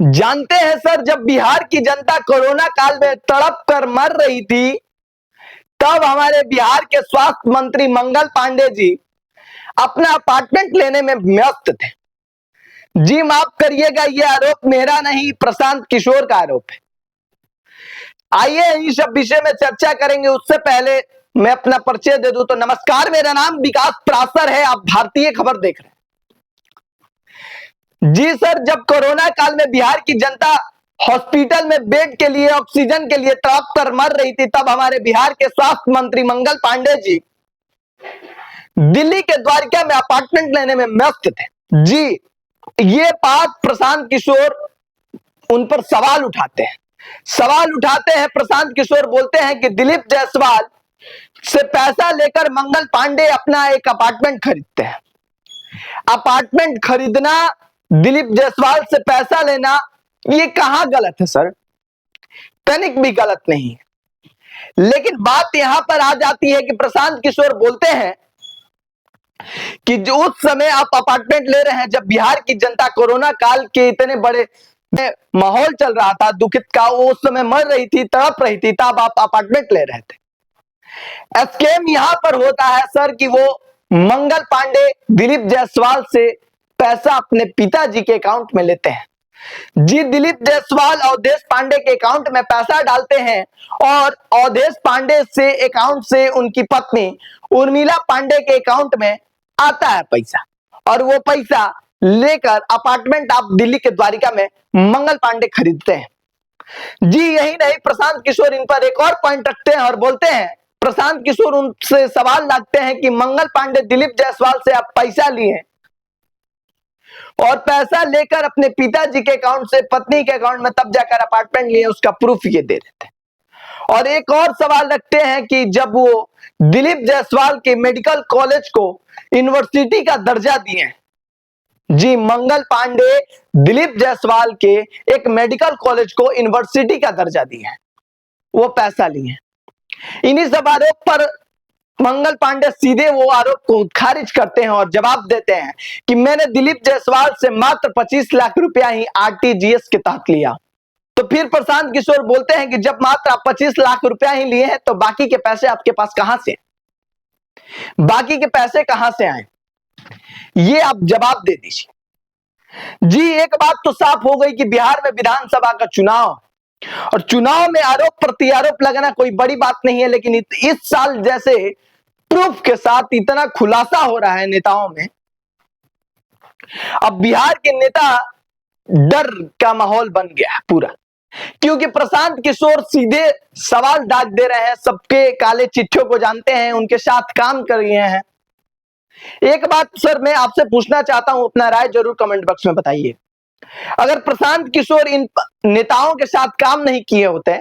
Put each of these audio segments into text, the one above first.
जानते हैं सर, जब बिहार की जनता कोरोना काल में तड़प कर मर रही थी, तब हमारे बिहार के स्वास्थ्य मंत्री मंगल पांडे जी अपना अपार्टमेंट लेने में व्यस्त थे। जी माफ करिएगा, यह आरोप मेरा नहीं, प्रशांत किशोर का आरोप है। आइए इस विषय में चर्चा करेंगे। उससे पहले मैं अपना परिचय दे दूं तो नमस्कार, मेरा नाम विकास प्रासर है, आप भारतीय खबर देख रहे हैं। जी सर, जब कोरोना काल में बिहार की जनता हॉस्पिटल में बेड के लिए, ऑक्सीजन के लिए तड़प कर मर रही थी, तब हमारे बिहार के स्वास्थ्य मंत्री मंगल पांडे जी दिल्ली के द्वारका में अपार्टमेंट लेने में व्यस्त थे। जी, ये बात प्रशांत किशोर उन पर सवाल उठाते हैं। प्रशांत किशोर बोलते हैं कि दिलीप जायसवाल से पैसा लेकर मंगल पांडे अपना एक अपार्टमेंट खरीदते हैं। अपार्टमेंट खरीदना, दिलीप जायसवाल से पैसा लेना, ये कहां गलत है सर? तनिक भी गलत नहीं है। लेकिन बात यहां पर आ जाती है कि प्रशांत किशोर बोलते हैं कि जो उस समय आप अपार्टमेंट ले रहे हैं, जब बिहार की जनता कोरोना काल के इतने बड़े माहौल चल रहा था दुखित का, वो उस समय मर रही थी, तड़प रही थी, तब आप अपार्टमेंट ले रहे थे। स्कैम यहां पर होता है सर कि वो मंगल पांडे दिलीप जायसवाल से पैसा अपने पिताजी के अकाउंट में लेते हैं। जी, दिलीप जायसवाल अवधेश पांडे के अकाउंट में पैसा डालते हैं और अवधेश पांडे से अकाउंट से उनकी पत्नी उर्मिला पांडे के अकाउंट में आता है पैसा, और वो पैसा लेकर अपार्टमेंट आप दिल्ली के द्वारिका में मंगल पांडे खरीदते हैं। जी, यही नहीं, प्रशांत किशोर इन पर एक और पॉइंट रखते हैं और बोलते हैं, प्रशांत किशोर उनसे सवाल लाते हैं कि मंगल पांडे दिलीप जायसवाल से आप पैसा लिए और पैसा लेकर अपने पिताजी के अकाउंट से पत्नी के अकाउंट में तब जाकर अपार्टमेंट लिए, उसका प्रूफ ये दे देते हैं। और एक और सवाल रखते हैं कि जब वो दिलीप जायसवाल के मेडिकल कॉलेज को यूनिवर्सिटी का दर्जा दिए, जी, मंगल पांडे दिलीप जायसवाल के एक मेडिकल कॉलेज को यूनिवर्सिटी का दर्जा दिए, वो पैसा लिए। इन्हीं सब आरोप पर मंगल पांडे सीधे वो आरोप को खारिज करते हैं और जवाब देते हैं कि मैंने दिलीप जायसवाल से मात्र 25 लाख रुपया ही आरटीजीएस के तहत लिया। तो फिर प्रशांत किशोर बोलते हैं कि जब मात्र आप 25 लाख रुपया ही लिए हैं, तो बाकी के पैसे आपके पास कहां से, बाकी के पैसे कहां से आए, ये आप जवाब दे दीजिए। जी, एक बात तो साफ हो गई कि बिहार में विधानसभा का चुनाव, और चुनाव में आरोप प्रत्यारोप लगना कोई बड़ी बात नहीं है, लेकिन इस साल जैसे प्रूफ के साथ इतना खुलासा हो रहा है नेताओं में, अब बिहार के नेता डर का माहौल बन गया है पूरा, क्योंकि प्रशांत किशोर सीधे सवाल दाग दे रहे हैं, सबके काले चिट्ठियों को जानते हैं, उनके साथ काम कर रहे हैं। एक बात सर मैं आपसे पूछना चाहता हूं, अपना राय जरूर कमेंट बॉक्स में बताइए। अगर प्रशांत किशोर इन नेताओं के साथ काम नहीं किए होते,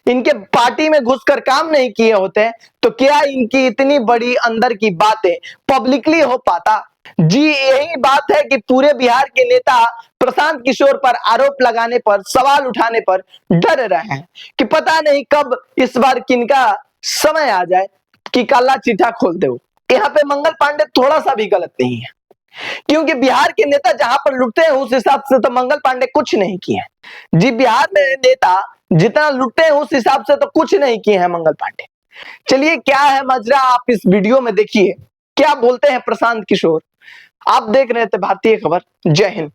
इनके पार्टी में घुसकर काम नहीं किए होते, तो क्या इनकी इतनी बड़ी अंदर की बातें पब्लिकली हो पाता? जी, यही बात है कि पूरे बिहार के नेता प्रशांत किशोर पर आरोप लगाने पर, सवाल उठाने पर डर रहे हैं कि पता नहीं कब इस बार किनका समय आ जाए कि काला चिट्ठा खोल दे। यहाँ पे मंगल पांडे थोड़ा सा भी गलत नहीं है, क्योंकि बिहार के नेता जहां पर लुटते हैं उस हिसाब से तो मंगल पांडे कुछ नहीं किए हैं। जी, बिहार में नेता जितना लुटते हैं उस हिसाब से तो कुछ नहीं किए हैं मंगल पांडे। चलिए, क्या है मजरा, आप इस वीडियो में देखिए क्या बोलते हैं प्रशांत किशोर। आप देख रहे थे भारतीय खबर। जय हिंद।